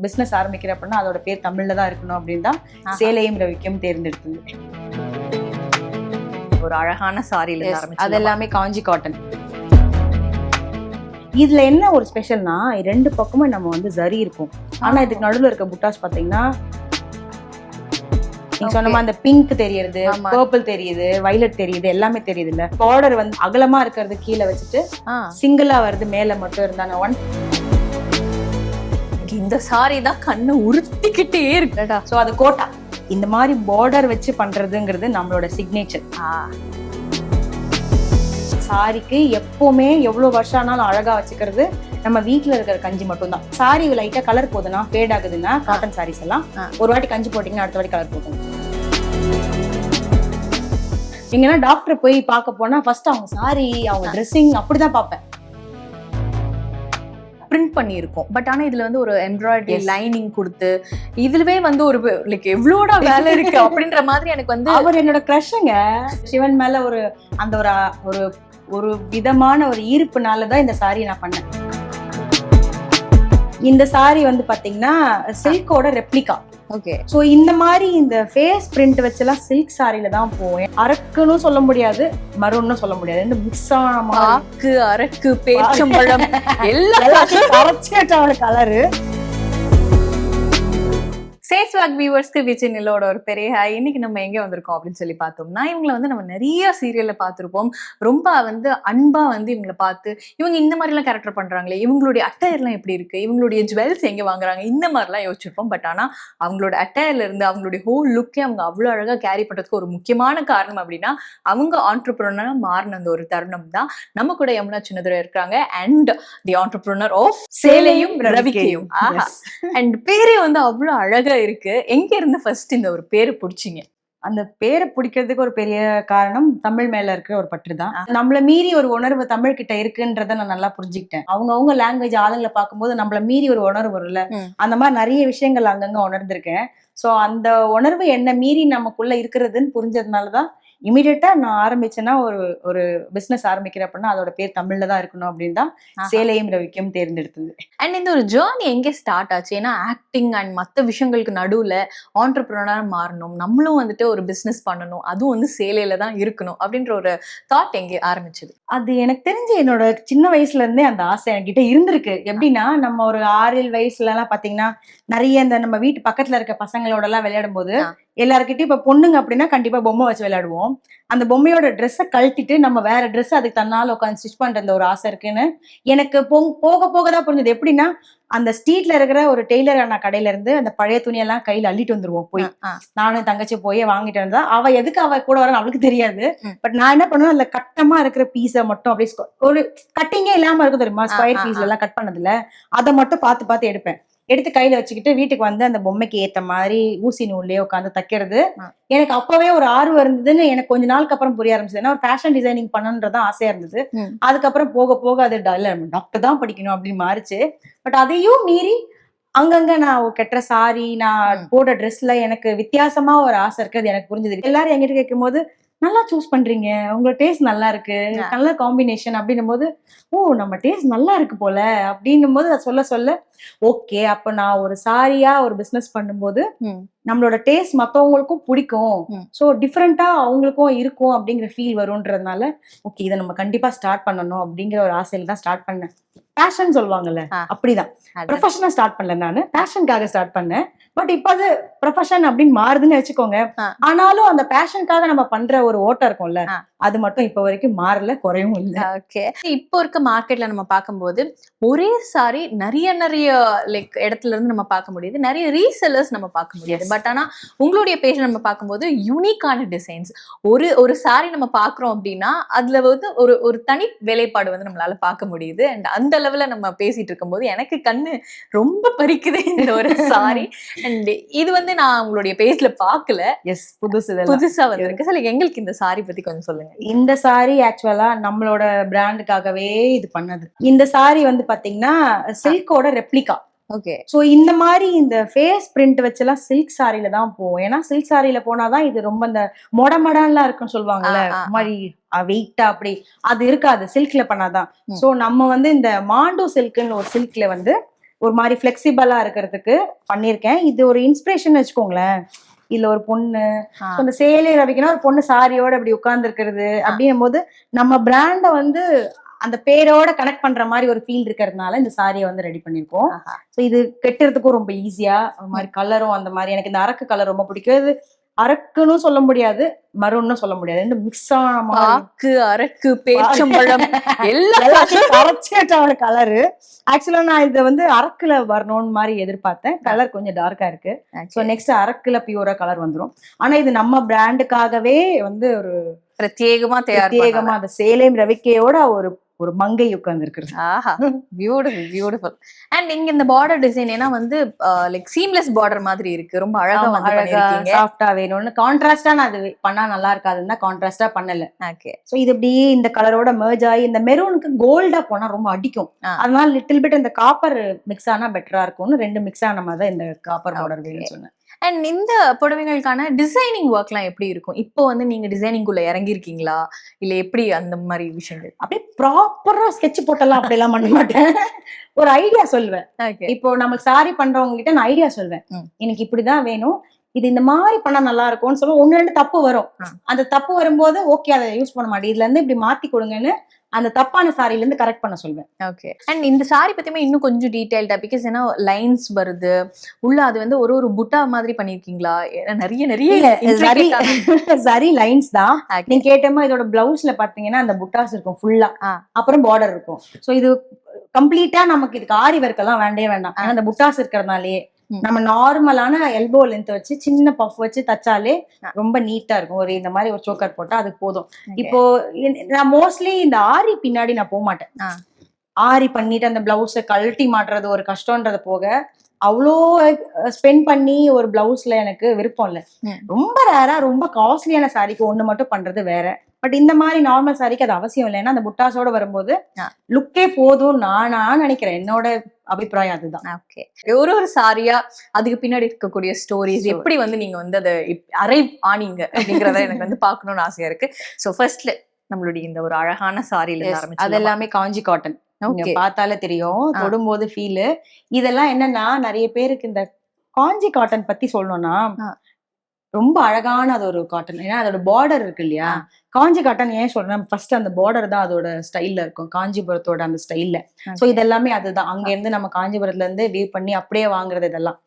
Business ஆரம்பிக்கிற அப்படின்னா அதோட பேர் தமிழ்ல தான் இருக்கணும் அப்படின்னு தான் சேலையும் ரவிக்கும் தேர்ந்தெடுத்தது. ஒரு அழகான சாரியில அது எல்லாமே காஞ்சி காட்டன். இதுல என்ன ஒரு ஸ்பெஷல்னா ரெண்டு பக்கமும் நம்ம வந்து ஜரி இருக்கும். ஆனா இதுக்கு நடுவுல இருக்க புட்டாஸ் பாத்தீங்கன்னா நீங்க சொன்ன அந்த பிங்க் தெரியுது, பர்பிள் தெரியுது, வயலட் தெரியுது, எல்லாமே தெரியுது இல்ல. பார்டர் வந்து அகலமா இருக்கிறது கீழே வச்சுட்டு சிங்கிளா வருது மேல மட்டும் இருந்தாங்க. இந்த சாரி தான் கண்ணை உறுத்திக்கிட்டே இருக்குடா. சோ அது கோட்டா இந்த மாதிரி பார்டர் வச்சு பண்றதுங்கிறது நம்மளோட சிக்னேச்சர். சாரிக்கு எப்பவுமே எவ்வளவு வருஷம் ஆனாலும் அழகா வச்சுக்கிறது நம்ம வீட்டுல இருக்கிற கஞ்சி மட்டும் தான். சாரி லைட்டா கலர் போகுதுன்னா ஃபேட் ஆகுதுன்னா காட்டன் சாரீஸ் எல்லாம் ஒரு வாட்டி கஞ்சி போட்டீங்கன்னா அடுத்த வாட்டி கலர் போகும். நீங்கன்னா டாக்டர் போய் பார்க்க போனா ஃபர்ஸ்ட் அவங்க சாரி அவங்க ட்ரெஸ்ஸிங் அப்படிதான் பார்ப்பேன். பிரிண்ட் பண்ணியிருக்கோம். பட் ஆனா இதுல வந்து ஒரு எம்ப்ராய்டரி லைனிங் கொடுத்து இதுலவே வந்து ஒரு லைக் எவ்வளோட வேலை இருக்கு அப்படின்ற மாதிரி எனக்கு வந்து அவர் என்னோட கிரஷ்ங்க. சிவன் மேல ஒரு அந்த ஒரு ஒரு விதமான ஒரு ஈர்ப்புனாலதான் இந்த சாரி நான் பண்ணேன். இந்த சாரி வந்து பாத்தீங்கன்னா சில்கோட ரெப்ளிகா. ஓகே. சோ இந்த மாதிரி இந்த ஃபேஸ் பிரிண்ட் வச்செல்லாம் சில்க் சாரியில தான் போவேன். அரக்குன்னு சொல்ல முடியாது, மருன்னு சொல்ல முடியாது, இந்த மிக்ஸ் ஆன ஆக்கு அரக்கு பேச்சம்பழம் எல்லாத்தையும் அரைச்சேட்டோட கலரு. சேஸ்வாக் வியூவர்ஸ்க்கு விஜயனிலோட ஒரு பெரிய ஹாய். இன்னைக்கு நம்ம எங்க வந்திருக்கோம் அப்படின்னு சொல்லி பார்த்தோம்னா இவங்களை வந்து நம்ம நிறைய சீரியல்ல பார்த்துருப்போம். ரொம்ப வந்து அன்பா வந்து இவங்களை பார்த்து இவங்க இந்த மாதிரிலாம் கேரக்டர் பண்றாங்களே, இவங்களுடைய அட்டையர்லாம் எப்படி இருக்கு, இவங்களுடைய ஜுவல்ஸ் எங்க வாங்குறாங்க, இந்த மாதிரிலாம் யோசிச்சிருப்போம். பட் ஆனா அவங்களோட அட்டையர்ல இருந்து அவங்களுடைய ஹோல் லுக்கே அவங்க அவ்வளவு அழகா கேரி பண்றதுக்கு ஒரு முக்கியமான காரணம் அப்படின்னா அவங்க ஆண்டர்பிரனரா மாறின அந்த ஒரு தருணம் தான். நம்ம கூட யமுனா சின்னதுரை இருக்காங்க அண்ட் தி ஆண்டர்பிரனர் ஆஃப் சேலையும் ரவிக்கையும். அண்ட் பேரே வந்து அவ்வளவு அழகா இருக்கு. எங்க இருந்து ஃபர்ஸ்ட் இந்த ஒரு பேரை பிடிச்சிங்க? அந்த பேரை பிடிக்கிறதுக்கு ஒரு பெரிய காரணம் தமிழ் மேல இருக்கிற ஒரு பற்று தான். நம்மள மீறி ஒரு உணர்வு தமிழ் கிட்ட இருக்குன்றத நான் நல்லா புரிஞ்சுக்கிட்டேன். அவங்க லாங்குவேஜ் ஆளுங்களை பார்க்கும்போது நம்மள மீறி ஒரு உணர்வு வரும்ல, அந்த மாதிரி நிறைய விஷயங்கள் அங்கங்க உணர்ந்திருக்கேன். சோ அந்த உணர்வு என்ன மீறி நமக்குள்ள இருக்கிறதுன்னு புரிஞ்சதுனாலதான் இமீடியட்டா நான் ஆரம்பிச்சேன்னா ஒரு பிசினஸ் ஆரம்பிக்கிற அப்படின்னா அதோட பேர் தமிழ்ல தான் இருக்கணும் அப்படின்னு தான் சேலையும் ரவிக்கும் தேர்ந்தெடுத்தது. அண்ட் இந்த ஒரு ஜேர்னி எங்கே ஸ்டார்ட் ஆச்சு? ஏன்னா ஆக்டிங் அண்ட் மற்ற விஷயங்களுக்கு நடுவுல ஆண்டர்பிரனரா மாறணும், நம்மளும் வந்துட்டு ஒரு பிசினஸ் பண்ணணும், அதுவும் வந்து சேலையில தான் இருக்கணும் அப்படின்ற ஒரு தாட் எங்கே ஆரம்பிச்சது? அது எனக்கு தெரிஞ்சு என்னோட சின்ன வயசுல இருந்தே அந்த ஆசை என்கிட்ட இருந்திருக்கு. எப்படின்னா நம்ம ஒரு 6 வயசுல எல்லாம் பாத்தீங்கன்னா நிறைய இந்த நம்ம வீட்டு பக்கத்துல இருக்க பசங்களோட எல்லாம் விளையாடும் போது எல்லாருக்கிட்டையும் இப்ப பொண்ணுங்க அப்படின்னா கண்டிப்பா பொம்மை வச்சு விளையாடுவோம். அந்த பொம்மையோட ட்ரெஸ்ஸை கழட்டிட்டு நம்ம வேற ட்ரெஸ் அதுக்கு தன்னால உட்காந்து ஸ்டிச் பண்ற அந்த ஒரு ஆசை இருக்குன்னு எனக்கு போக போகதான் புரிஞ்சது. எப்படின்னா அந்த ஸ்ட்ரீட்ல இருக்கிற ஒரு டெய்லர் அண்ணா கடையில இருந்து அந்த பழைய துணியெல்லாம் கையில அள்ளிட்டு வந்துருவோம். போய் நானும் தங்கச்சி போய் வாங்கிட்டு வந்தா அவ எதுக்கு அவ கூட வரணும் அவளுக்கு தெரியாது. பட் நான் என்ன பண்ணுவேன், அந்த கட்டமா இருக்கிற பீஸை மட்டும் அப்படியே ஒரு கட்டிங்கே இல்லாம இருக்கும் தெரியுமா, ஸ்கொயர் பீஸ்ல எல்லாம் கட் பண்ணதுல அதை மட்டும் பார்த்து எடுப்பேன். எடுத்து கையில வச்சுக்கிட்டு வீட்டுக்கு வந்து அந்த பொம்மைக்கு ஏத்த மாதிரி ஊசி நூல்லயே உட்காந்து தைக்கிறது. எனக்கு அப்பவே ஒரு ஆர்வம் இருந்ததுன்னு எனக்கு கொஞ்ச நாளுக்கு அப்புறம் புரிய ஆரம்பிச்சது. ஏன்னா ஒரு ஃபேஷன் டிசைனிங் பண்ணணுன்றதான் ஆசையா இருந்தது. அதுக்கப்புறம் போக போக அது டாக்டர் தான் படிக்கணும் அப்படின்னு மாறிச்சு. பட் அதையும் மீறி அங்கங்க நான் கெட்டுற சாரி நான் போட ட்ரெஸ்ல எனக்கு வித்தியாசமா ஒரு ஆசை இருக்கிறது எனக்கு புரிஞ்சது. எல்லாரும் என்கிட்ட கேட்கும் போது நல்லா சூஸ் பண்றீங்க, உங்களோட டேஸ்ட் நல்லா இருக்கு, நல்ல காம்பினேஷன் அப்படின்னும் போது நம்ம டேஸ்ட் நல்லா இருக்கு போல அப்படின்னும் போது சொல்ல சொல்ல ஓகே அப்ப நான் ஒரு சாரியா ஒரு பிசினஸ் பண்ணும்போது நம்மளோட டேஸ்ட் மத்தவங்களுக்கும் பிடிக்கும், சோ டிஃப்ரெண்டா அவங்களுக்கும் இருக்கும் அப்படிங்கிற ஃபீல் வரும்ன்றதுனால ஓகே இதை நம்ம கண்டிப்பா ஸ்டார்ட் பண்ணணும் அப்படிங்கிற ஒரு ஆசையில தான் ஸ்டார்ட் பண்ணேன். பேஷன் சொல்லுவாங்கல்ல, அப்படிதான். ப்ரொஃபஷனா ஸ்டார்ட் பண்ணல, நானு பேஷனுக்காக ஸ்டார்ட் பண்ணேன். பட் இப்ப அது ப்ரொஃபஷன் அப்படின்னு மாறுதுன்னு வச்சுக்கோங்க. ஆனாலும் அந்த பேஷனுக்காக நம்ம பண்ற ஒரு ஓட்டம் இருக்கும்ல, அது மட்டும் இப்ப வரைக்கும் மாறல, குறையும் இல்ல. ஓகே. இப்போ இருக்க மார்க்கெட்ல நம்ம பார்க்கும்போது ஒரே சாரி நிறைய லைக் இடத்துல இருந்து நம்ம பார்க்க முடியுது, நிறைய ரீசெல்லர்ஸ் நம்ம பார்க்க முடியாது. பட் ஆனா உங்களுடைய பேஜ் நம்ம பார்க்கும்போது யூனிக்கான டிசைன்ஸ் ஒரு சாரி நம்ம பாக்குறோம் அப்படின்னா அதுல வந்து ஒரு தனி வேலைப்பாடு வந்து நம்மளால பார்க்க முடியுது. அண்ட் அந்த லெவல்ல நம்ம பேசிட்டு இருக்கும்போது எனக்கு கண்ணு ரொம்ப பறிக்குது இந்த ஒரு சாரி. அண்ட் இது வந்து நான் உங்களுடைய பேஜ்ல பாக்கல, எஸ் புதுசா வந்திருக்கு. சரி எங்களுக்கு இந்த சாரி பத்தி கொஞ்சம் சொல்லுங்க. இந்த சாரி ஆக்சுவலா நம்மளோட பிராண்டுக்காகவே இது பண்ணது. இந்த சாரி வந்து பாத்தீங்கன்னா சில்கோட ரெப்ளிகா. ஓகே. சோ இந்த மாதிரி இந்த ஃபேஸ் பிரிண்ட் வச்செல்லாம் சில்க் சாரியில தான் போவோம். ஏன்னா சில்க் சாரியில போனாதான் இது ரொம்ப இந்த மொடமடான்லாம் இருக்குன்னு சொல்லுவாங்கல்ல, மாதிரி வெயிட்டா அப்படி அது இருக்காது சில்க்ல பண்ணாதான். சோ நம்ம வந்து இந்த மாண்டு சில்க்னு ஒரு சில்க்ல வந்து ஒரு மாதிரி ஃபிளெக்சிபிளா இருக்கிறதுக்கு பண்ணியிருக்கேன். இது ஒரு இன்ஸ்பிரேஷன் வச்சுக்கோங்களேன். இதுல ஒரு பொண்ணு அந்த சேலை ரவிக்குன்னா ஒரு பொண்ணு சாரியோட அப்படி உட்கார்ந்து இருக்கிறது அப்படின்னும் போது நம்ம பிராண்ட வந்து அந்த பேரோட கனெக்ட் பண்ற மாதிரி ஒரு ஃபீல் இருக்கிறதுனால இந்த சாரியை வந்து ரெடி பண்ணிருக்கோம். ஸோ இது கெட்டுறதுக்கும் ரொம்ப ஈஸியா, ஒரு மாதிரி கலரும் அந்த மாதிரி. எனக்கு இந்த அரக்கு கலர் ரொம்ப பிடிக்கும். இது அரக்குன்னு சொல்ல முடியாது, மருன்னு சொல்ல முடியாது, ரெண்டு மிக்ஸ் ஆன அரக்கு பேச்சம்பழம் எல்லாத்தையும் கரைச்சேட்ட கலரு. ஆக்சுவலா நான் இதை வந்து அரக்குல வரணும்னு மாதிரி எதிர்பார்த்தேன். கலர் கொஞ்சம் டார்க்கா இருக்கு. ஸோ நெக்ஸ்ட் அரக்குல பியூரா கலர் வந்துடும். ஆனா இது நம்ம பிராண்டுக்காகவே வந்து ஒரு பிரத்யேகமா அந்த சேலேம் ரவிக்கையோட ஒரு ஒரு மங்கை உட்கார்ந்து இருக்கிறது. ஆஹா, பியூட்டிஃபுல் பியூட்டிஃபுல். அண்ட் இங்க இந்த பார்டர் டிசைன் ஏன்னா வந்து லைக் சீம்லெஸ் பார்டர் மாதிரி இருக்கு, ரொம்ப அழகா வந்து பண்ணிருக்கீங்க. சாஃப்டா வேணும்னு கான்ட்ராஸ்டா நான் அது பண்ணா நல்லா இருக்காதுன்னா கான்ட்ராஸ்டா பண்ணல. ஓகே. சோ இது இப்படியே இந்த கலரோட மெர்ஜ் ஆகி இந்த மெரூனுக்கு கோல்டா போனா ரொம்ப அடிக்கும். அதனால லிட்டில் பிட் இந்த காப்பர் மிக்ஸ் ஆனா பெட்டரா இருக்கும்னு ரெண்டு மிக்ஸ் ஆன மாதிரி தான் இந்த காப்பர் பார்டர் வேணும்னு சொன்னேன். அண்ட் இந்த புடவைகளுக்கான டிசைனிங் ஒர்க்லாம் எப்படி இருக்கும்? இப்போ வந்து நீங்க டிசைனிங்குள்ள இறங்கி இருக்கீங்களா, இல்ல எப்படி அந்த மாதிரி விஷயங்கள்? அப்படியே ப்ராப்பரா ஸ்கெட்ச் போட்டெல்லாம் அப்படி எல்லாம் பண்ண மாட்டேன். ஒரு ஐடியா சொல்லுவேன். இப்போ நமக்கு சாரி பண்றவங்க கிட்ட நான் ஐடியா சொல்வேன், எனக்கு இப்படிதான் வேணும், இது இந்த மாதிரி பண்ணா நல்லா இருக்கும்னு சொல்லுவோம். ஒன்னு ரெண்டு தப்பு வரும். அந்த தப்பு வரும்போது ஓகே அதை யூஸ் பண்ண மாட்டேன், இதுல இருந்து இப்படி மாத்தி கொடுங்கன்னு அந்த தப்பான சாரில இருந்து கரெக்ட் பண்ண சொல்வேன். ஓகே. அண்ட் இந்த சாரி பத்தியுமே இன்னும் கொஞ்சம் டீடைல்டா, பிகாஸ் ஏன்னா லைன்ஸ் வருது உள்ள, அது வந்து ஒரு ஒரு புட்டா மாதிரி பண்ணிருக்கீங்களா? நிறைய சரி லைன்ஸ் தான். நீங்க கேட்டமா இதோட பிளவுஸ்ல பாத்தீங்கன்னா அந்த புட்டாஸ் இருக்கும் ஃபுல்லா, அப்புறம் பார்டர் இருக்கும். சோ இது கம்ப்ளீட்டா நமக்கு இதுக்கு ஆரி ஒர்க் எல்லாம் வேண்டே வேண்டாம். ஏன்னா அந்த புட்டாஸ் இருக்கிறதுனாலே நம்ம நார்மலான எல்போ லென்த் வச்சு சின்ன பஃப் வச்சு தச்சாலே ரொம்ப நீட்டா இருக்கும். ஒரு இந்த மாதிரி ஒரு சோக்கர் போட்டா அது போதும். இப்போ நான் மோஸ்ட்லி இந்த ஆரி பின்னாடி நான் போக மாட்டேன். ஆரி பண்ணிட்டு அந்த பிளவுஸை கழட்டி மாட்டுறது ஒரு கஷ்டம்ன்றது போக அவ்வளோ ஸ்பெண்ட் பண்ணி ஒரு பிளவுஸ்ல எனக்கு விருப்பம் இல்லை. ரொம்ப ரேரா ரொம்ப காஸ்ட்லியான சாரிக்கு ஒண்ணு மட்டும் பண்றது வேற. பட் இந்த மாதிரி நார்மல் சாரிக்கு அது அவசியம் இல்லை. ஏன்னா அந்த புட்டாஸோட வரும்போது லுக்கே போதும் நான் நினைக்கிறேன். என்னோட அபிப்பிராயம் அதுதான். ஓகே. ஒரு ஒரு சாரியா அதுக்கு பின்னாடி இருக்கக்கூடிய ஸ்டோரிஸ் எப்படி வந்து நீங்க வந்து அதை அரைவ் ஆனீங்க அப்படிங்கறத எனக்கு வந்து பாக்கணும்னு ஆசையா இருக்கு. சோ ஃபர்ஸ்ட்ல நம்மளுடைய இந்த ஒரு அழகான சாரியில ஆரம்பிச்சு, அது எல்லாமே காஞ்சி காட்டன். பார்த்தாலே தெரியும், தொடும்போது ஃபீல். இதெல்லாம் என்னன்னா நிறைய பேருக்கு இந்த காஞ்சி காட்டன் பத்தி சொல்லணும்னா ரொம்ப அழகான அது ஒரு காட்டன். ஏன்னா அதோட பார்டர் இருக்கு இல்லையா, காஞ்சி காட்டன் ஏன் சொல்றேன், ஃபர்ஸ்ட் அந்த பார்டர் தான் அதோட ஸ்டைல்ல இருக்கும், காஞ்சிபுரத்தோட அந்த ஸ்டைல்ல. சோ இதெல்லாமே அதுதான் அங்க இருந்து நம்ம காஞ்சிபுரத்துல இருந்து வீவ் பண்ணி அப்படியே வாங்குறது. இதெல்லாம்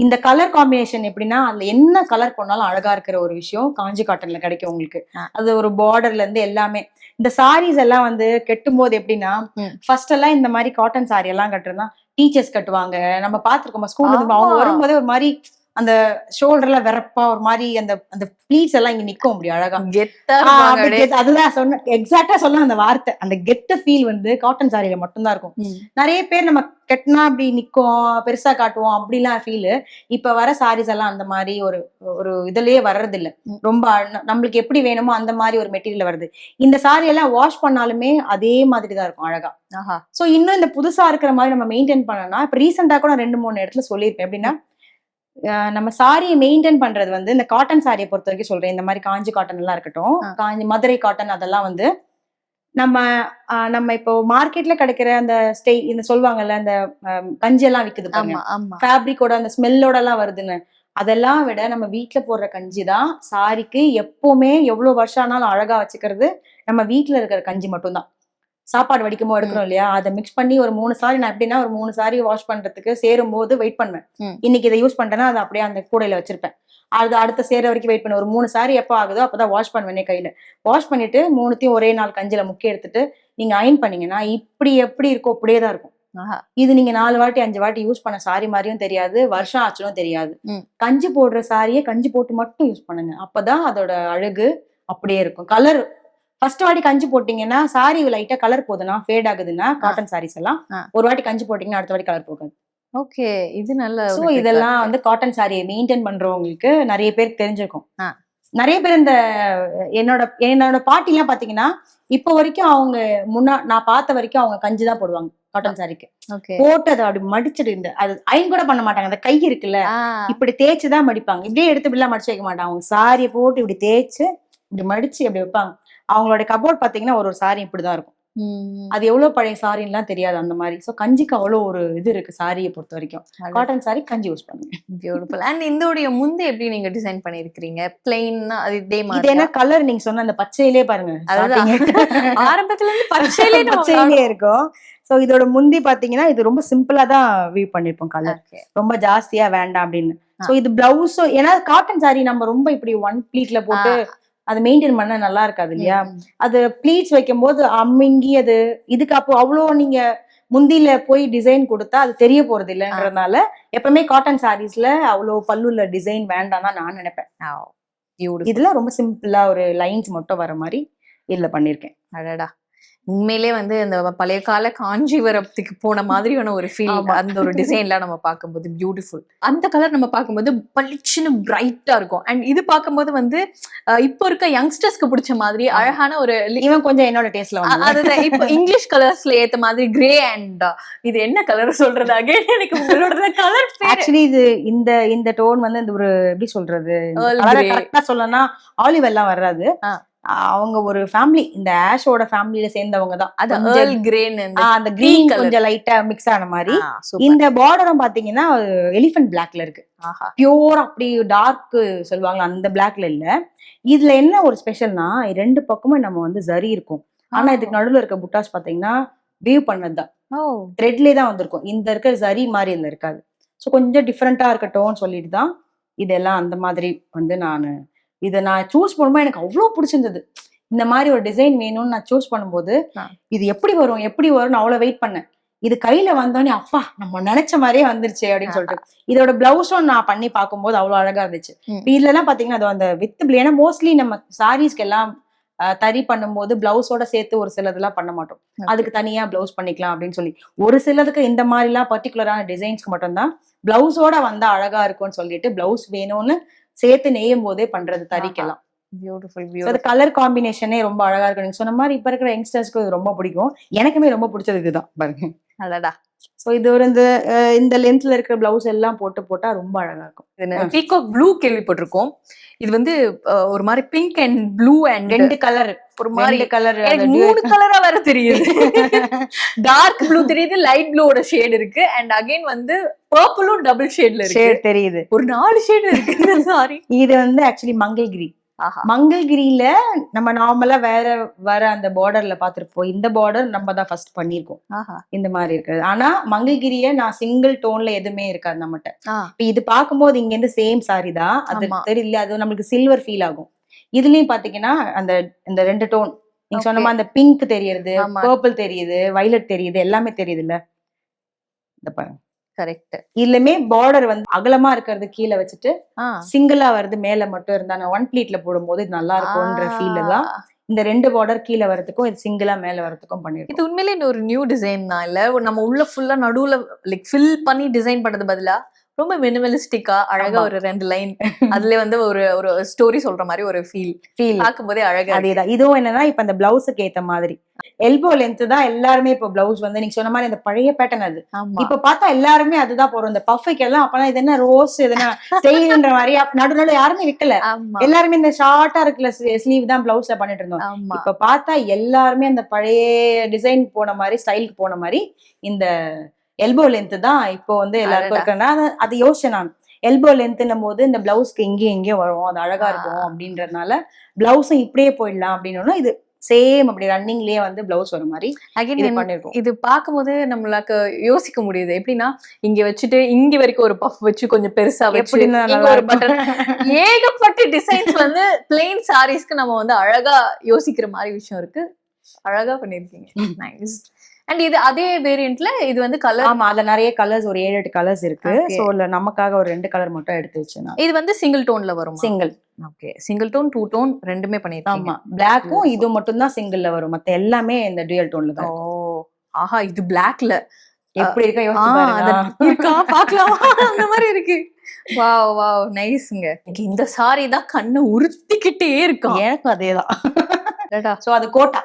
இந்த கலர் காம்பினேஷன் எப்படின்னா அதுல என்ன கலர் போனாலும் அழகா இருக்கிற ஒரு விஷயம் காஞ்சி காட்டன்ல கிடைக்கும் உங்களுக்கு. அது ஒரு பார்டர்ல இருந்து எல்லாமே. இந்த சாரீஸ் எல்லாம் வந்து கெட்டும் போது எப்படின்னா, ஃபர்ஸ்ட் எல்லாம் இந்த மாதிரி காட்டன் சாரி எல்லாம் கட்டுறதுனா டீச்சர்ஸ் கட்டுவாங்க, நம்ம பாத்துருக்கோம் ஸ்கூல்ல. அவங்க வரும்போதே ஒரு மாதிரி அந்த ஷோல்டர்ல வெறப்பா ஒரு மாதிரி அந்த அந்த ப்ளீட்ஸ் எல்லாம் இங்க நிக்கும் அப்படி அழகா. அதுதான் சொன்ன, எக்ஸாக்டா சொல்ல அந்த வார்த்தை. அந்த கெட்ட ஃபீல் வந்து காட்டன் சாரியில மட்டும்தான் இருக்கும். நிறைய பேர் நம்ம கெட்டினா அப்படி நிக்கும், பெருசா காட்டுவோம் அப்படிலாம் ஃபீல். இப்ப வர சாரீஸ் எல்லாம் அந்த மாதிரி ஒரு ஒரு இதுலயே வர்றது இல்ல. ரொம்ப நம்மளுக்கு எப்படி வேணுமோ அந்த மாதிரி ஒரு மெட்டீரியல் வருது. இந்த சாரி எல்லாம் வாஷ் பண்ணாலுமே அதே மாதிரி தான் இருக்கும் அழகா. சோ இன்னும் இந்த புதுசா இருக்கிற மாதிரி நம்ம மெயின்டைன் பண்ணனா, இப்ப ரீசெண்டா கூட 2-3 இடத்துல சொல்லியிருப்பேன். எப்படின்னா நம்ம சாரியை மெயின்டைன் பண்றது வந்து இந்த காட்டன் சாரியை பொறுத்த வரைக்கும் சொல்றேன். இந்த மாதிரி காஞ்சி காட்டன் எல்லாம் இருக்கட்டும், காஞ்சி மதுரை காட்டன், அதெல்லாம் வந்து நம்ம இப்போ மார்க்கெட்ல கிடைக்கிற அந்த இந்த சொல்லுவாங்கல்ல அந்த கஞ்சி எல்லாம் விக்குது பாருங்க, ஃபேப்ரிக்கோட அந்த ஸ்மெல்லோட எல்லாம் வருதுன்னு, அதெல்லாம் விட நம்ம வீட்டுல போடுற கஞ்சி தான் சாரிக்கு எப்பவுமே எவ்வளவு வருஷம் ஆனாலும் அழகா வச்சுக்கிறது. நம்ம வீட்டுல இருக்கிற கஞ்சி மட்டும்தான். சாப்பாடு வடிக்குமோ எடுக்கிறோம் இல்லையா, அதை மிக்ஸ் பண்ணி ஒரு 3 சாரி, நான் எப்படின்னா ஒரு 3 சாரி வாஷ் பண்றதுக்கு சேரும் போது வெயிட் பண்ணுவேன். இன்னைக்கு இதை யூஸ் பண்றேன்னா அதை அப்படியே அந்த கூடையில வச்சிருப்பேன். அது அடுத்த சேர வரைக்கும் வெயிட் பண்ண ஒரு 3 சாரி எப்போ ஆகுதோ அப்பதான் வாஷ் பண்ணுவேனே கையில. வாஷ் பண்ணிட்டு 3த்தையும் ஒரே நாள் கஞ்சில முக்கி எடுத்துட்டு நீங்க அயன் பண்ணீங்கன்னா இப்படி எப்படி இருக்கோ அப்படியே தான் இருக்கும். இது நீங்க 4 வாட்டி 5 வாட்டி யூஸ் பண்ண சாரி மாதிரியும் தெரியாது, வருஷம் ஆச்சும் தெரியாது. கஞ்சி போடுற சாரியை கஞ்சி போட்டு மட்டும் யூஸ் பண்ணுங்க, அப்பதான் அதோட அழகு அப்படியே இருக்கும். கலர் ஃபர்ஸ்ட் வாட்டி கஞ்சி போட்டீங்கன்னா சாரி லைட்டா கலர் போகுதுன்னா, ஃபேட் ஆகுதுன்னா, காட்டன் சாரீஸ் எல்லாம் ஒரு வாட்டி கஞ்சி போட்டீங்கன்னா அடுத்த வாட்டி கலர் போகாது. ஓகே, இது நல்ல. சோ இதெல்லாம் வந்து காட்டன் சாரியை மெயின்டைன் பண்றவங்களுக்கு நிறைய பேருக்கு தெரிஞ்சிருக்கும். நிறைய பேர் இந்த என்னோட பாட்டி எல்லாம் பாத்தீங்கன்னா இப்போ வரைக்கும் அவங்க நான் பார்த்த வரைக்கும் அவங்க கஞ்சி தான் போடுவாங்க காட்டன் சாரிக்கு. போட்டு அதை அப்படி மடிச்சிட்டு இந்த அது அயன் கூட பண்ண மாட்டாங்க. அந்த கை இருக்குல்ல, இப்படி தேய்ச்சுதான் மடிப்பாங்க. இப்படியே எடுத்து இப்படிலாம் மடிச்சு வைக்க மாட்டாங்க. அவங்க சாரியை போட்டு இப்படி தேய்ச்சு இப்படி மடிச்சு அப்படி வைப்பாங்க. அவங்களோட கபோர்ட் பாத்தீங்கன்னா ஒரு சாரி இப்படிதான் இருக்கும். அது எவ்வளவு பழைய சாரின்லாம் தெரியாது அந்த மாதிரி. சோ கஞ்சிக்கு அவ்வளவு ஒரு இது இருக்கு சாரியை பொறுத்த வரைக்கும். காட்டன் சாரி கஞ்சி யூஸ் பண்ணுங்க. பியூட்டிஃபுல். அண்ட் இந்தோடைய முந்தி எப்படி நீங்க டிசைன் பண்ணிருக்கீங்க? பிளைன்னா அது இதே இது மாதிரி என்ன கலர் நீங்க சொன்ன அந்த பச்சையிலே பாருங்க. ஆரம்பத்துல இருந்து பச்சையிலே பச்சையிலே இருக்கும். சோ இதோட முந்தி பாத்தீங்கன்னா இது ரொம்ப சிம்பிளா தான் வீவ் பண்ணிருப்போம். கலர் ரொம்ப ஜாஸ்தியா வேண்டாம் அப்படின்னு. சோ இது பிளவுஸ், ஏன்னா காட்டன் சாரி நம்ம ரொம்ப இப்படி ஒன் ப்ளீட்ல போட்டு அது மெயின்டைன் பண்ண நல்லா இருக்காது இல்லையா. அது ப்ளீட்ஸ் வைக்கும் போது அம்மிங்கி அது இதுக்கு அப்போ அவ்வளோ நீங்க முந்தில போய் டிசைன் கொடுத்தா அது தெரிய போறது இல்லைன்றதுனால எப்பவுமே காட்டன் சாரீஸ்ல அவ்வளோ பல்லுல டிசைன் வேண்டாம் தான் நான் நினைப்பேன். இதுல ரொம்ப சிம்பிளா ஒரு லைன்ஸ் மட்டும் வர மாதிரி இதுல பண்ணிருக்கேன். அடடா, உண்மையிலே வந்து அந்த பழைய கால காஞ்சிபுரத்துக்கு போன மாதிரியான ஒரு ஃபீல் அந்த ஒரு டிசைன்லாம் நம்ம பார்க்கும்போது பியூட்டிஃபுல். அந்த கலர் நம்ம பார்க்கும்போது பளிச்சுன்னு பிரைட்டா இருக்கும். அண்ட் இது பார்க்கும்போது வந்து இப்போ இருக்க யங்ஸ்டர்ஸ்க்கு பிடிச்ச மாதிரி அழகான ஒரு இவன் கொஞ்சம் என்னோட டேஸ்ட்ல அதுதான் இப்போ இங்கிலீஷ் கலர்ஸ்ல ஏத்த மாதிரி கிரே அண்ட் இது என்ன கலர் சொல்றது அகைன் எனக்கு உங்களோட கலர் ஆக்சுவலி இது இந்த டோன் வந்து இந்த ஒரு எப்படி சொல்றது கரெக்டா சொல்லணும்னா ஆலிவ் எல்லாம் வராது. அவங்க ஒரு ஃபேமிலி, இந்த ஆஷோட ஃபேமிலில சேர்ந்தவங்க தான். அது ஏர்ல் கிரேன் அந்த கிரீன் கொஞ்சம் லைட்டா மிக்ஸ் ஆன மாதிரி. இந்த பார்டரும் பாத்தீங்கன்னா எலிஃபென்ட் பிளாக்ல இருக்கு. பியூர் அப்படி டார்க் சொல்லுவாங்க அந்த பிளாக்ல இல்ல. இதுல என்ன ஒரு ஸ்பெஷல்னா ரெண்டு பக்கமும் நம்ம வந்து ஜரி இருக்கும். ஆனா இதுக்கு நடுவுல இருக்க புட்டாஸ் பாத்தீங்கன்னா வீவ் பண்ணதுதான், த்ரெட்லயே தான் வந்திருக்கும். இந்த இருக்க ஜரி மாதிரி இதுல இருக்காது. ஸோ கொஞ்சம் டிஃப்ரெண்டா இருக்கட்டும் சொல்லிட்டு தான் இதெல்லாம் அந்த மாதிரி வந்து இதை நான் சூஸ் பண்ணும்போது எனக்கு அவ்வளோ பிடிச்சிருந்தது. இந்த மாதிரி ஒரு டிசைன் வேணும்னு நான் சூஸ் பண்ணும்போது இது எப்படி வரும்னு அவ்வளோ வெயிட் பண்ணேன். இது கையில வந்தோடனே அப்பா நம்ம நினைச்ச மாதிரியே வந்துருச்சு அப்படின்னு சொல்லிட்டு இதோட பிளவுஸும் நான் பண்ணி பார்க்கும்போது அவ்வளோ அழகா இருந்துச்சு. இதுல எல்லாம் பாத்தீங்கன்னா அது அந்த வித் ஏன்னா மோஸ்ட்லி நம்ம சாரீஸ்க்கு எல்லாம் தறி பண்ணும்போது பிளவுஸோட சேர்த்து ஒரு சிலதெல்லாம் பண்ண மாட்டோம். அதுக்கு தனியா பிளவுஸ் பண்ணிக்கலாம் அப்படின்னு சொல்லி ஒரு சிலதுக்கு இந்த மாதிரி எல்லாம் பர்டிகுலரான டிசைன்ஸ்க்கு மட்டும்தான் பிளவுஸோட வந்தா அழகா இருக்கும்னு சொல்லிட்டு பிளவுஸ் வேணும்னு சேர்த்து நெய்யும் போதே பண்றது தறிக்கெல்லாம். பியூட்டிஃபுல் கலர் காம்பினேஷனே ரொம்ப அழகா இருக்கு. நீங்க சொன்ன மாதிரி இப்ப இருக்கிற யங்ஸ்டர்ஸ்க்கு இது ரொம்ப பிடிக்கும். எனக்குமே ரொம்ப பிடிச்சது இதுதான் பாருங்க. அடடா. சோ இது ஒரு இந்த லென்த்ல இருக்கிற பிளவுஸ் எல்லாம் போட்டா ரொம்ப அழகா இருக்கும். பீகாக் ப்ளூ கேள்விப்பட்டிருக்கோம். இது வந்து ஒரு மாதிரி பிங்க் அண்ட் ப்ளூ அண்ட் ரெண்டு கலர் ஒரு மாதிரி கலர் மூணு கலரா வேற தெரியுது. டார்க் ப்ளூ தெரியுது, லைட் ப்ளூவோட ஷேட் இருக்கு, அண்ட் அகைன் வந்து பர்பிளும் டபுள் ஷேட்ல இருக்கு தெரியுது. ஒரு 4 ஷேட் இருக்கு. சாரி, இது வந்து ஆக்சுவலி மங்கள்கிரி. மங்கள்கிரியில நம்ம நார்மலா வேற அந்த பார்டர்ல பாத்துருப்போம். இந்த பார்டர் நம்ம தான் ஃபர்ஸ்ட் பண்ணிருக்கோம் இந்த மாதிரி இருக்கு. ஆனா மங்கள்கிரிய நான் சிங்கிள் டோன்ல எதுவுமே இருக்காது நம்மகிட்ட. இது பார்க்கும்போது இங்க இருந்து சேம் சாரி தான், அது தெரியல, அது நம்மளுக்கு சில்வர் ஃபீல் ஆகும். இதுலயும் பாத்தீங்கன்னா இந்த ரெண்டு டோன் நீங்க சொன்ன மாதிரி அந்த பிங்க் தெரியுது, பர்பிள் தெரியுது, வயலட் தெரியுது, எல்லாமே தெரியுது இல்ல. இந்த பாருங்க கரெக்ட். இதுலயுமே பார்டர் வந்து அகலமா இருக்கிறது கீழே வச்சுட்டு சிங்கிளா வருது மேல மட்டும் இருந்தா ஒன் ப்ளீட்ல போடும்போது இது நல்லா இருக்கும்ன்ற ஃபீல் தான் இந்த ரெண்டு பார்டர் கீழே வரதுக்கும் இது சிங்கிளா மேல வரதுக்கும் பண்ணிருக்கோம். இது உண்மையிலே ஒரு நியூ டிசைன் தான் இல்ல, நம்ம உள்ள ஃபுல்லா நடுவுல லைக் ஃபில் பண்ணி டிசைன் பண்றது பதிலா ரொம்ப மினிமலிஸ்டிக்கா அழகா ஒரு 2 லைன் அதுல வந்து ஒரு ஸ்டோரி சொல்ற மாதிரி ஒரு ஃபீல் பார்க்கும்போதே அழகா. அதேதான் இதுவும் என்னன்னா இப்ப அந்த பிளவுஸுக்கு ஏத்த மாதிரி எல்போ லென்த் தான் எல்லாருமே இப்ப பிளவுஸ் வந்து நீங்க சொன்ன மாதிரி அந்த பழைய பேட்டர்ன் அது இப்ப பார்த்தா எல்லாருமே அதுதான் போறோம். இந்த பஃபுக்கு எல்லாம் அப்பெல்லாம் இது என்ன ரோஸ் எதுனா ஸ்டைல்ன்ற மாதிரி நடுநடு யாருமே விக்கல. எல்லாருமே இந்த ஷார்ட்டா இருக்குல்ல ஸ்லீவ் தான் பிளவுஸ்ல பண்ணிட்டு இருந்தோம். இப்ப பார்த்தா எல்லாருமே அந்த பழைய டிசைன் போன மாதிரி ஸ்டைலுக்கு போன மாதிரி இந்த எல்போ லென்த் தான் இப்போ வந்து எல்லாருக்கும் இருக்கிறனா அது யோசிச்சேன் நான். எல்போ லென்த்னும் போது இந்த பிளவுஸ்க்கு எங்கேயும் வரும், அது அழகா இருக்கும் அப்படின்றதுனால பிளவுஸும் இப்படியே போயிடலாம் அப்படின்னு இது சேம் அப்படி ரன்னிங்லயே வந்து பிளவுஸ் வர மாதிரி பண்ணிருக்கோம். இது பார்க்கும்போது நம்மளுக்கு யோசிக்க முடியுது எப்படின்னா இங்க வச்சுட்டு இங்க வரைக்கும் ஒரு பஃப் வச்சு கொஞ்சம் பெருசா வச்சு ஒரு பட்டன் ஏகப்பட்ட டிசைன்ஸ் வந்து பிளெயின் சாரீஸ்க்கு நம்ம வந்து அழகா யோசிக்கிற மாதிரி விஷயம் இருக்கு. அழகா பண்ணிருக்கீங்க. நைஸ். அண்ட் இது அதே வேரியன்ட்ல இது வந்து கலர். ஆமா, அதுல நிறைய கலர்ஸ் ஒரு 7-8 கலர்ஸ் இருக்கு. சோ நமக்காக ஒரு 2 கலர் மட்டும் எடுத்து வச்சேன். இது வந்து சிங்கிள் டோன்ல வரும். Single. Okay, single tone 2 tone ரெண்டுமே பண்ணிருக்கீங்க. ஆமா, பிளாக்கும் இது மட்டும் தான் சிங்கிள்ல வரும், மத்த எல்லாமே இந்த டுயல் டோன்ல தான். ஓ ஆஹா, இது பிளாக்ல எப்படி இருக்கா யோசிச்சு பாருங்க. இருக்கா பார்க்கலாம் அந்த மாதிரி இருக்கு. வாவ் வாவ் நைஸ்ங்க. இந்த சாரி தான் கண்ணை உறுத்திக்கிட்டே இருக்கும். எனக்கும் அதேதான். சோ அது கோட்டா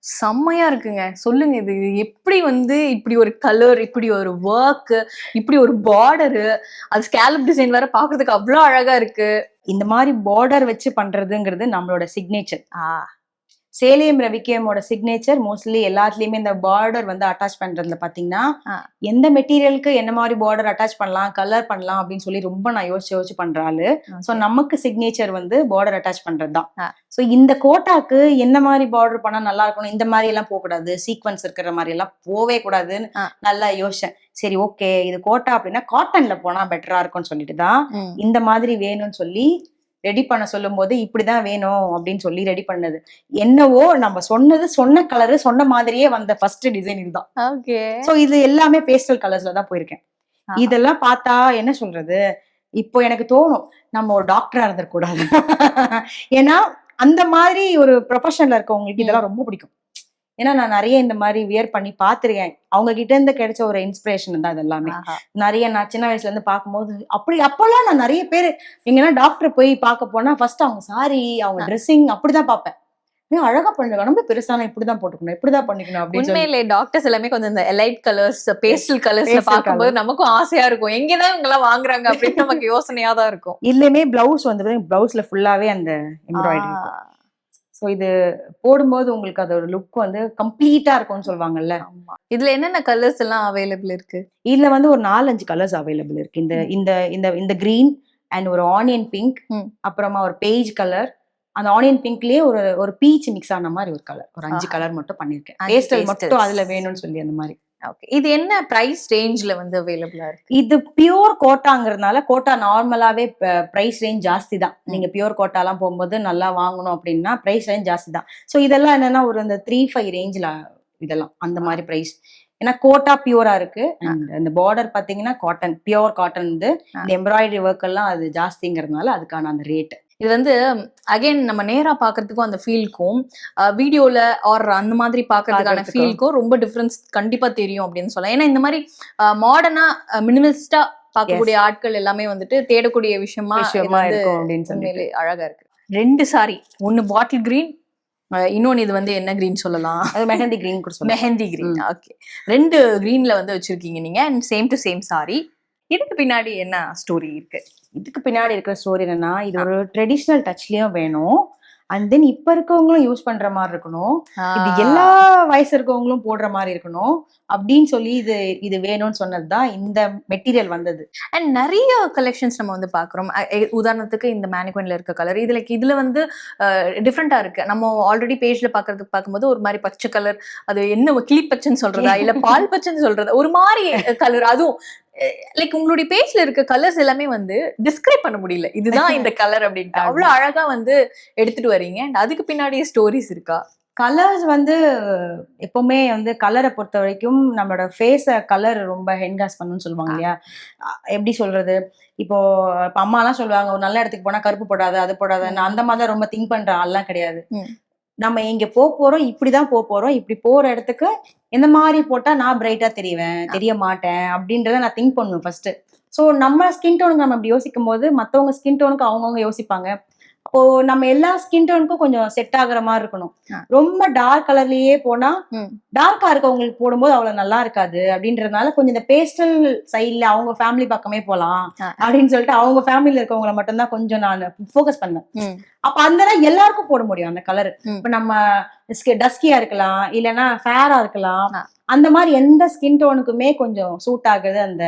செம்மையா இருக்குங்க. சொல்லுங்க, இது எப்படி வந்து இப்படி ஒரு கலர், இப்படி ஒரு ஒர்க், இப்படி ஒரு பார்டரு, அது ஸ்கேலப் டிசைன் வேற பாக்குறதுக்கு அவ்வளவு அழகா இருக்கு. இந்த மாதிரி பார்டர் வச்சு பண்றதுங்கிறது நம்மளோட சிக்னேச்சர். சேலியம் ரவிகேமோட சிக்னேச்சர் மோஸ்ட்லி எல்லாத்துலயுமே இந்த பார்டர் வந்து அட்டாச் பண்றதுல பாத்தீங்கன்னா எந்த மெட்டீரியலுக்கு என்ன மாதிரி பார்டர் அட்டாச் பண்ணலாம், கலர் பண்ணலாம் அப்படின்னு சொல்லி ரொம்ப நான் யோசிச்சு பண்ற ஆளு. சோ நமக்கு சிக்னேச்சர் வந்து பார்டர் அட்டாச் பண்றதுதான். சோ இந்த கோட்டாக்கு என்ன மாதிரி பார்டர் பண்ணா நல்லா இருக்கணும், இந்த மாதிரி எல்லாம் போக கூடாது, சீக்வன்ஸ் இருக்கிற மாதிரி எல்லாம் போவே கூடாதுன்னு நல்லா யோசிச்சேன். சரி ஓகே இது கோட்டா அப்படின்னா காட்டன்ல போனா பெட்டரா இருக்கும்னு சொல்லிட்டு தான் இந்த மாதிரி வேணும்னு சொல்லி ரெடி பண்ண சொல்லும் போது இப்படிதான் வேணும் அப்படின்னு சொல்லி ரெடி பண்ணது. என்னவோ நம்ம சொன்ன கலரு சொன்ன மாதிரியே வந்த ஃபர்ஸ்ட் டிசைன் இதுதான். ஓகே. சோ இது எல்லாமே பேஸ்டல் கலர்ஸ்ல தான் போயிருக்கேன். இதெல்லாம் பார்த்தா என்ன சொல்றது, இப்போ எனக்கு தோணும் நம்ம ஒரு டாக்டரா இருந்திருக்கூடாது. ஏன்னா அந்த மாதிரி ஒரு ப்ரொஃபஷன்ல இருக்கவங்களுக்கு இதெல்லாம் ரொம்ப பிடிக்கும். ஏன்னா நான் நிறைய இந்த மாதிரி வியர் பண்ணி பாத்துருக்கேன். அவங்க கிட்ட இருந்து கிடைச்ச ஒரு இன்ஸ்பிரேஷன் தான் இது எல்லாமே. நிறைய நான் சின்ன வயசுல இருந்து பார்க்கும்போது அப்பெல்லாம் நான் நிறைய பேர் எங்கன்னா டாக்டர் போய் பார்க்க போனா ஃபர்ஸ்ட் அவங்க சாரி அவங்க ட்ரெஸ்ஸிங் அப்படிதான் பார்ப்பேன். அழகா பண்ணுங்க, ரொம்ப பெருசான இப்படிதான் போட்டுக்கணும், இப்படிதான் பண்ணிக்கணும் அப்படின்னு. உண்மையிலே டாக்டர்ஸ் எல்லாமே கொஞ்சம் இந்த எலைட் கலர்ஸ் பேஸ்டல் கலர்ஸ்ல பார்க்கும்போது நமக்கும் ஆசையா இருக்கும், எங்கதான் இவங்க எல்லாம் வாங்குறாங்க அப்படின்னு நமக்கு யோசனையா தான் இருக்கும். இல்லையுமே பிளவுஸ் வந்து பிளவுஸ்ல ஃபுல்லாவே அந்த எம்ப்ராய்டரி இருக்கும். சோ இது போடும்போது உங்களுக்கு அதோட லுக் வந்து கம்ப்ளீட்டா இருக்கும்னு சொல்லுவாங்கல்ல. இதுல என்னென்ன கலர்ஸ் எல்லாம் அவைலபிள் இருக்கு? இதுல வந்து ஒரு 4-5 கலர்ஸ் அவைலபிள் இருக்கு. இந்த இந்த இந்த இந்த கிரீன் அண்ட் ஒரு ஆனியன் பிங்க், அப்புறமா ஒரு பேஜ் கலர், அந்த ஆனியன் பிங்க்லயே ஒரு பீச் மிக்ஸ் ஆன மாதிரி ஒரு கலர், ஒரு 5 கலர் மட்டும் பண்ணிருக்கேன். பேஸ்டல் மட்டும் அதுல வேணும்னு சொல்லி அந்த மாதிரி. ஓகே. இது என்ன பிரைஸ் ரேஞ்ச்ல வந்து அவைலபிளா இருக்கு? இது பியூர் கோட்டாங்கிறதுனால கோட்டா நார்மலாவே பிரைஸ் ரேஞ்ச் ஜாஸ்தி தான். நீங்க பியூர் கோட்டா எல்லாம் போகும்போது நல்லா வாங்கணும் அப்படின்னா பிரைஸ் ரேஞ்ச் ஜாஸ்தி தான். சோ இதெல்லாம் என்னன்னா ஒரு இந்த 3-5 ரேஞ்ச்ல இதெல்லாம் அந்த மாதிரி பிரைஸ். ஏன்னா கோட்டா பியூரா இருக்கு. அந்த பார்டர் பாத்தீங்கன்னா காட்டன், பியூர் காட்டன். இந்த எம்ப்ராய்டரி ஒர்க் எல்லாம் அது ஜாஸ்திங்கிறதுனால அதுக்கான அந்த ரேட். இது வந்து அகைன் நம்ம நேரா பாக்குறதுக்கும் அந்த ஃபீல்க்கும் வீடியோல ஆர் அந்த மாதிரி பாக்குறதுக்கான ஃபீல்க்கும் ரொம்ப டிஃபரன்ஸ் கண்டிப்பா தெரியும் அப்படின்னு சொல்லலாம். ஏன்னா இந்த மாதிரி மாடர்னா மினிமலிஸ்டா பார்க்கக்கூடிய ஆட்கள் எல்லாமே வந்துட்டு தேடக்கூடிய விஷயமா இருக்கும் அப்படின்னு சொல்லி அழகா இருக்கு. 2 சாரி, ஒன்னு பாட்டில் கிரீன், இன்னொன்னு இது வந்து என்ன கிரீன் சொல்லலாம், மெஹந்தி கிரீன் கூட சொல்லலாம். மெஹந்தி கிரீன். ஓகே. 2 கிரீன்ல வந்து வச்சிருக்கீங்க நீங்க and same to same sorry. இதுக்கு பின்னாடி என்ன ஸ்டோரி இருக்கு? இதுக்கு பின்னாடி இருக்கிற ஸ்டோரி என்னன்னா, இது ஒரு ட்ரெடிஷ்னல் டச்லயும் வேணும், அண்ட் தென் இப்ப இருக்கவங்களும் யூஸ் பண்ற மாதிரி இருக்கணும், இது எல்லா வயசு இருக்கவங்களும் போடுற மாதிரி இருக்கணும் அப்படின்னு சொல்லி இது வேணும்னு சொன்னதுதான் இந்த மெட்டீரியல் வந்தது. அண்ட் நிறைய கலெக்ஷன்ஸ் நம்ம வந்து பாக்குறோம். உதாரணத்துக்கு இந்த மேனிக்வின்ல இருக்க கலர் இதுல வந்து டிஃப்ரெண்டா இருக்கு. நம்ம ஆல்ரெடி பேஜ்ல பார்க்கும்போது ஒரு மாதிரி பச்சை கலர், அது என்ன கிளி பச்சைன்னு சொல்றதா இல்ல பால் பச்சைன்னு சொல்றதா, ஒரு மாதிரி கலர். அதுவும் லைக் உங்களுடைய பேஜ்ல இருக்க கலர்ஸ் எல்லாமே வந்து டிஸ்கிரைப் பண்ண முடியல, இதுதான் இந்த கலர் அப்படின்ட்டு. அவ்வளவு அழகா வந்து எடுத்துட்டு வரீங்க. அண்ட் அதுக்கு பின்னாடி ஸ்டோரிஸ் இருக்கா? கலர்ஸ் வந்து எப்பவுமே வந்து கலரை பொறுத்த வரைக்கும் நம்மளோட ஃபேஸ கலர் ரொம்ப ஹென்காஸ் பண்ணுன்னு சொல்லுவாங்க இல்லையா. எப்படி சொல்றது, இப்போ அம்மா எல்லாம் சொல்லுவாங்க ஒரு நல்ல இடத்துக்கு போனா கருப்பு போடாத அது போடாத. நான் அந்த மாதிரி ரொம்ப திங்க் பண்ற ஆள்லாம் கிடையாது. நம்ம இங்க போறோம், இப்படிதான் போறோம், இப்படி போற இடத்துக்கு எந்த மாதிரி போட்டா நான் பிரைட்டா தெரிய மாட்டேன் அப்படின்றத நான் திங்க் பண்ணுவேன் ஃபர்ஸ்ட். சோ நம்ம ஸ்கின் டோனுக்கு நம்ம இப்படி யோசிக்கும் போது மத்தவங்க ஸ்கின் டோனுக்கு அவங்கவுங்க யோசிப்பாங்க. அப்போ நம்ம எல்லா ஸ்கின் டோனுக்கும் கொஞ்சம் செட் ஆகுற மாதிரி இருக்கணும். ரொம்ப டார்க் கலர்லயே போனா டார்க்கா இருக்கவங்களுக்கு போடும்போது அவ்வளவு நல்லா இருக்காது அப்படின்றதுனால கொஞ்சம் இந்த பேஸ்டல் சைட்ல அவங்க ஃபேமிலி பக்கமே போலாம் அப்படின்னு சொல்லிட்டு அவங்க ஃபேமிலியில இருக்கவங்களை மட்டும்தான் கொஞ்சம் நான் ஃபோக்கஸ் பண்ணேன். அப்ப அந்த எல்லாருக்கும் போட முடியும் அந்த கலர். இப்ப நம்ம டஸ்கியா இருக்கலாம், இல்லைன்னா ஃபேரா இருக்கலாம், அந்த மாதிரி எந்த ஸ்கின் டோனுக்குமே கொஞ்சம் சூட் ஆகுது அந்த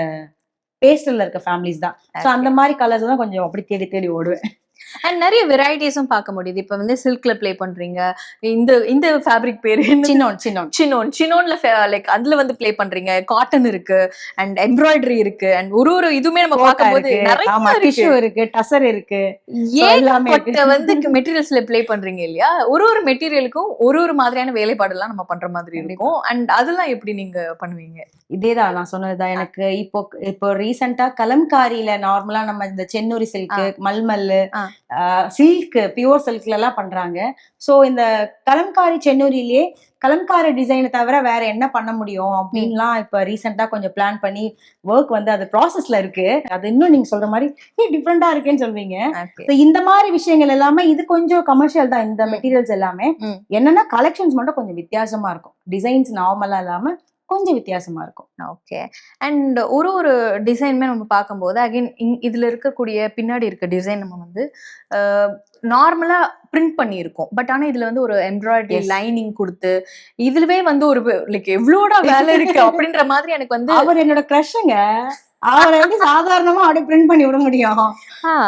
பேஸ்டல்ல இருக்க ஃபேமிலிஸ் தான். சோ அந்த மாதிரி கலர்ஸ் தான் கொஞ்சம் அப்படி தேடி ஓடுவேன். அண்ட் நிறைய வெரைட்டிஸும் பார்க்க முடியுது. இப்ப வந்து சில்க்ல ப்ளே பண்றீங்க, இந்த ஃபேப்ரிக் பேரு சினோன்ல லைக் அதுல வந்து ப்ளே பண்றீங்க, காட்டன் இருக்கு அண்ட் எம்ப்ராய்டரி இருக்கு அண்ட் ஒரு இதுமே நம்ம பார்க்கும்போது நிறைய டிஷ்யூ இருக்கு, டசர் இருக்கு, எல்லாமே வந்து மெட்டீரியல்ஸ்ல ப்ளே பண்றீங்க இல்லையா. ஒரு மெட்டீரியலுக்கும் ஒரு மாதிரியான வேலைப்பாடு எல்லாம் நம்ம பண்ற மாதிரி இருக்கும். அண்ட் அதெல்லாம் எப்படி நீங்க பண்ணுவீங்க? இதேதான் நான் சொன்னதுதான். எனக்கு இப்போ ரீசெண்டா கலம்காரியில நார்மலா நம்ம இந்த சென்னூரி சில்க், மல்மல்லு, சில்க், பியூர் சில்க்ல எல்லாம் பண்றாங்க. சோ இந்த கலம்காரி சென்னூரிலேயே கலம்காரி டிசைனை தவிர வேற என்ன பண்ண முடியும் அப்படின்லாம் இப்ப ரீசெண்டா கொஞ்சம் பிளான் பண்ணி ஒர்க் வந்து அது ப்ராசஸ்ல இருக்கு. அது இன்னும் நீங்க சொல்ற மாதிரி டிஃப்ரெண்டா இருக்குன்னு சொல்வீங்க. இந்த மாதிரி விஷயங்கள் எல்லாமே இது கொஞ்சம் கமர்ஷியல் தான். இந்த மெட்டீரியல்ஸ் எல்லாமே என்னன்னா கலெக்ஷன்ஸ் மட்டும் கொஞ்சம் வித்தியாசமா இருக்கும். டிசைன்ஸ் நார்மலா இல்லாம கொஞ்சம் வித்தியாசமா இருக்கும். ஓகே. அண்ட் ஒரு டிசைனுமே நம்ம பார்க்கும்போது அகைன் இதுல இருக்கக்கூடிய பின்னாடி இருக்க டிசைன் நம்ம வந்து நார்மலா பிரிண்ட் பண்ணியிருக்கோம். பட் ஆனா இதுல வந்து ஒரு எம்ப்ராய்டரி லைனிங் கொடுத்து இதுலவே வந்து ஒரு லைக் எவ்வளோட வேலை இருக்கு அப்படின்ற மாதிரி எனக்கு வந்து அவர் என்னோட கிரஷ்ங்க. அவரை எப்படி சாதாரணமா அப்படியே பிரிண்ட் பண்ணி விட முடியும்?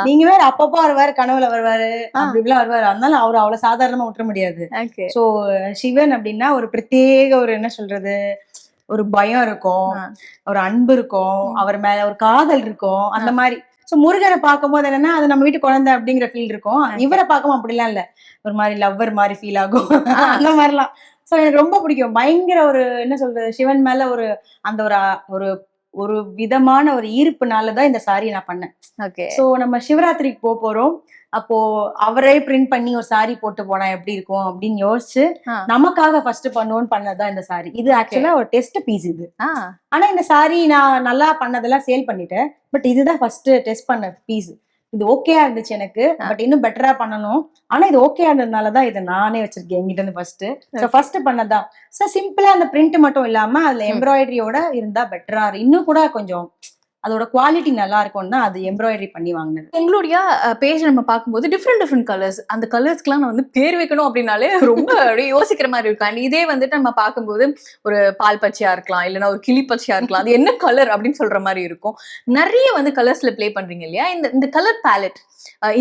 நீங்க வேற அப்பப்போ வருவாரு, கனவுல வருவாரு, அப்படி இப்படிலாம் வருவாரு. அதனால அவரு அவ்வளவு சாதாரணமா விட்டுற முடியாது. சோ சிவன் அப்படின்னா ஒரு பிரத்யேக ஒரு என்ன சொல்றது, ஒரு பயம் இருக்கும், ஒரு அன்பு இருக்கும், அவர் மேல ஒரு காதல் இருக்கும், அந்த மாதிரி. சோ முருகனை பார்க்கும்போது என்னன்னா அது நம்ம வீட்டு குழந்தை அப்படிங்கிற ஃபீல் இருக்கும். இவரை பார்க்கவும் அப்படிலாம் இல்ல, ஒரு மாதிரி லவ்வர் மாதிரி ஃபீல் ஆகும் அந்த மாதிரிலாம். சோ எனக்கு ரொம்ப பிடிக்கும். பயங்கர ஒரு என்ன சொல்றது, சிவன் மேல ஒரு அந்த ஒரு ஒரு விதமான ஒரு ஈர்ப்புனாலதான் இந்த சாரியை நான் பண்ணேன். சோ நம்ம சிவராத்திரிக்கு போறோம். அப்போ அவரே பிரிண்ட் பண்ணி ஒரு சாரி போட்டு போனா எப்படி இருக்கும் அப்படின்னு யோசிச்சு நமக்காக ஃபர்ஸ்ட் பண்ணுவோம்னு பண்ணதான் இந்த சாரி. இது ஆக்சுவலா ஒரு டெஸ்ட் பீஸ் இது. ஆனா இந்த சாரி நான் நல்லா பண்ணதெல்லாம் சேல் பண்ணிட்டேன். பட் இதுதான் ஃபர்ஸ்ட் டெஸ்ட் பண்ண பீஸ். இது ஓகேயா இருந்துச்சு எனக்கு. பட் இன்னும் பெட்டரா பண்ணணும். ஆனா இது ஓகே இருந்ததுனாலதான் இதை நானே வச்சிருக்கேன் என்கிட்ட இருந்து ஃபர்ஸ்ட் பண்ணதான். சோ சிம்பிளா அந்த பிரிண்ட் மட்டும் இல்லாம அதுல எம்ப்ராய்டரியோட இருந்தா பெட்டரா இன்னும் கூட கொஞ்சம் அதோட குவாலிட்டி நல்லா இருக்கும்னா அது எம்ப்ராய்டரி பண்ணி வாங்கினது. எங்களுடைய பேஜ் நம்ம பார்க்கும்போது டிஃப்ரெண்ட் கலர்ஸ், அந்த கலர்ஸ்க்குலாம் நான் வந்து பேர் வைக்கணும் அப்படின்னாலே ரொம்ப அப்படியே யோசிக்கிற மாதிரி இருக்கும். அண்ட் இதே வந்துட்டு நம்ம பார்க்கும்போது ஒரு பால் பச்சையா இருக்கலாம், இல்லைன்னா ஒரு கிளி பச்சையா இருக்கலாம், அது என்ன கலர் அப்படின்னு சொல்ற மாதிரி இருக்கும். நிறைய வந்து கலர்ஸ்ல பிளே பண்றீங்க இல்லையா? இந்த கலர் பேலட்,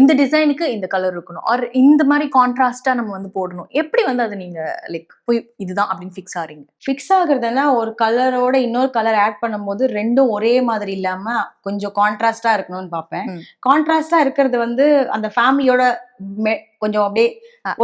இந்த டிசைனுக்கு இந்த கலர் இருக்கணும், ஆர் இந்த மாதிரி கான்ட்ராஸ்டா நம்ம வந்து போடணும், எப்படி வந்து அது நீங்க லைக் போய் இதுதான் அப்படின்னு ஃபிக்ஸ் ஆறீங்க? ஃபிக்ஸ் ஆகுறதுன்னா ஒரு கலரோட இன்னொரு கலர் ஆட் பண்ணும்போது ரெண்டும் ஒரே மாதிரி இல்லாம கொஞ்சம் கான்ட்ராஸ்டா இருக்கணும்னு பார்ப்பேன். கான்ட்ராஸ்டா இருக்கிறது வந்து அந்த ஃபேமிலியோட கொஞ்சம் அப்படியே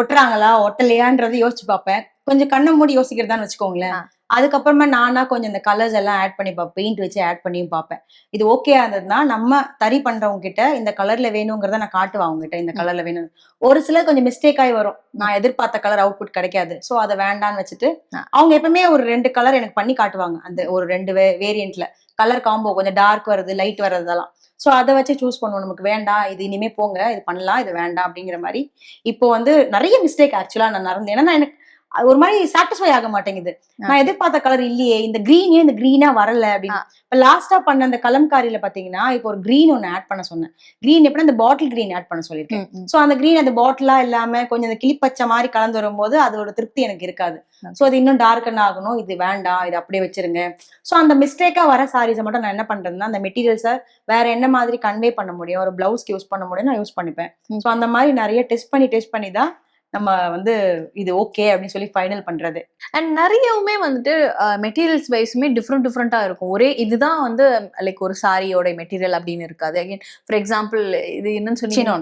ஒட்டுறாங்களா ஒட்டலையான்றது யோசிச்சு பார்ப்பேன். கொஞ்சம் கண்ணை மூடி யோசிக்கிறதான்னு வச்சுக்கோங்களேன். அதுக்கப்புறமா நானா கொஞ்சம் இந்த கலர்ஸ் எல்லாம் ஆட் பண்ணி பார்ப்பேன், பெயிண்ட் வச்சு ஆட் பண்ணியும் பார்ப்பேன். இது ஓகே இருந்ததுன்னா நம்ம தறி பண்றவங்க கிட்ட இந்த கலர்ல வேணுங்கிறத நான் காட்டுவேன் அவங்க கிட்ட, இந்த கலர்ல வேணும். ஒரு சிலர் கொஞ்சம் மிஸ்டேக் ஆகி வரும், நான் எதிர்பார்த்த கலர் அவுட்புட் கிடைக்காது. சோ அதை வேண்டான்னு வச்சுட்டு அவங்க எப்பவுமே ஒரு 2 கலர் எனக்கு பண்ணி காட்டுவாங்க. அந்த ஒரு 2 வேரியன்ட்ல கலர் காம்போ, கொஞ்சம் டார்க் வருது, லைட் வர்றதெல்லாம். சோ அதை வச்சு சூஸ் பண்ணுவோம். நமக்கு வேண்டாம் இது, இனிமே போங்க இது பண்ணலாம், இது வேண்டாம் அப்படிங்கிற மாதிரி. இப்போ வந்து நிறைய மிஸ்டேக் ஆக்சுவலா நான் நடந்தேன். ஏன்னா எனக்கு ஒரு மாதிரி சாட்டிஸ்ஃபை ஆக மாட்டேங்குது. நான் எதிர்பார்த்த கலர் இல்லையே, இந்த கிரீனே இந்த கிரீனா வரல அப்படின்னு. இப்ப லாஸ்டா பண்ண அந்த கலம்காரியில பாத்தீங்கன்னா இப்போ ஒரு கிரீன் ஒன்னு ஆட் பண்ண சொன்னேன். கிரீன் எப்படின்னா இந்த பாட்டில் கிரீன் ஆட் பண்ண சொல்லியிருக்கேன். சோ அந்த கிரீன் அந்த பாட்டிலா இல்லாம கொஞ்சம் அந்த கிளிப்பச்சை மாதிரி கலந்து வரும்போது அதோட திருப்தி எனக்கு இருக்காது. சோ அது இன்னும் டார்க்கன் ஆகணும், இது வேண்டாம், இது அப்படியே வச்சிருங்க. சோ அந்த மிஸ்டேக்கா வர சாரீஸை மட்டும் நான் என்ன பண்றேன்னா அந்த மெட்டீரியல்ஸை வேற என்ன மாதிரி கன்வே பண்ண முடியும், ஒரு பிளவுஸ்க்கு யூஸ் பண்ண முடியும், நான் யூஸ் பண்ணிப்பேன். சோ அந்த மாதிரி நிறைய டெஸ்ட் பண்ணி தான் நம்ம வந்து இது ஓகே அப்படின்னு சொல்லி ஃபைனல் பண்றது. அண்ட் நிறையவுமே வந்துட்டு மெட்டீரியல்ஸ் வைஸுமே டிஃப்ரெண்டா இருக்கும். ஒரே இதுதான் வந்து லைக் ஒரு சாரியோட மெட்டீரியல் அப்படின்னு இருக்காது. அகைன் ஃபார் எக்ஸாம்பிள் இது என்னன்னு சொன்னீங்க,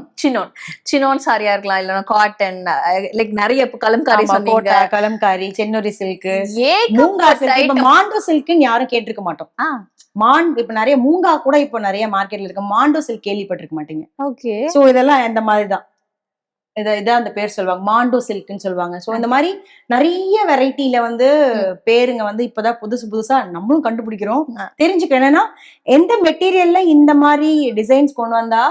சினோன் சாரியா இருக்கலாம், இல்லைன்னா காட்டன், லைக் நிறைய கலம்காரி சொன்னீங்க, கலம்காரி, சென்னூரி சில்க், மூங்கா சில்க். இப்ப மாண்டோ சில்க்னு யாரும் கேட்டிருக்க மாட்டோம். இப்ப நிறைய மூங்கா கூட இப்போ நிறைய மார்க்கெட்ல இருக்கு. மாண்டோ சில்க் கேள்விப்பட்டிருக்க மாட்டீங்க. ஓகே. சோ இதெல்லாம் இந்த மாதிரிதான், இதான் அந்த பேர் சொல்லுவாங்க, மாண்டோ சில்க்னு சொல்லுவாங்க. சோ இந்த மாதிரி நிறைய வெரைட்டில வந்து பேருங்க வந்து இப்பதான் புதுசா நம்மளும் கண்டுபிடிக்கிறோம், தெரிஞ்சுக்க. என்னன்னா எந்த மெட்டீரியல்ல இந்த மாதிரி டிசைன்ஸ் கொண்டு வந்தா,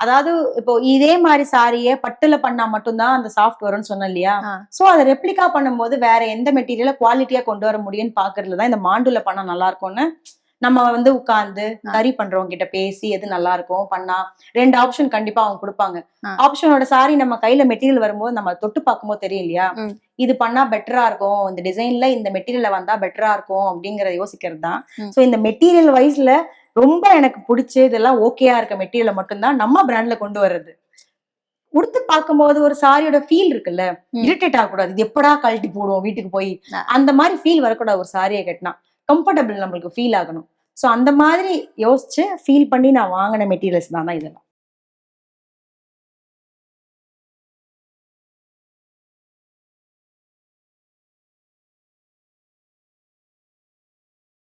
அதாவது இப்போ இதே மாதிரி சாரியை பட்டுல பண்ணா மட்டும்தான் அந்த சாஃப்ட் வரும்னு சொன்னேன் இல்லையா? சோ அதை ரெப்ளிகா பண்ணும்போது வேற எந்த மெட்டீரியல குவாலிட்டியா கொண்டு வர முடியும்னு பாக்குறதுலதான் இந்த மாண்டுல பண்ணா நல்லா இருக்கும்னு நம்ம வந்து உட்கார்ந்து தறி பண்றவங்க கிட்ட பேசி எது நல்லா இருக்கும் பண்ணா 2 ஆப்ஷன் கண்டிப்பா அவங்க கொடுப்பாங்க. ஆப்ஷனோட சாரி நம்ம கையில மெட்டீரியல் வரும்போது நம்ம தொட்டு பார்க்கும்போது தெரியும் இல்லையா, இது பண்ணா பெட்டரா இருக்கும், இந்த டிசைன்ல இந்த மெட்டீரியல்ல வந்தா பெட்டரா இருக்கும் அப்படிங்கறத யோசிக்கிறது தான். சோ இந்த மெட்டீரியல் வைஸ்ல ரொம்ப எனக்கு பிடிச்ச இதெல்லாம் ஓகேயா இருக்க மெட்டீரியலை மட்டும்தான் நம்ம பிராண்ட்ல கொண்டு வர்றது. உடுத்து பார்க்கும்போது ஒரு சாரியோட ஃபீல் இருக்குல்ல, இரிட்டேட் ஆகக்கூடாது, இது எப்படா கழட்டி போடுவோம் வீட்டுக்கு போய், அந்த மாதிரி ஃபீல் வரக்கூடாது. ஒரு சாரியை கட்டினா கம்ஃபர்டபுள் நம்மளுக்கு ஃபீல் ஆகணும். சோ அந்த மாதிரி யோசிச்சு ஃபீல் பண்ணி நான் வாங்கின மெட்டீரியல்ஸ் தான் இதெல்லாம்.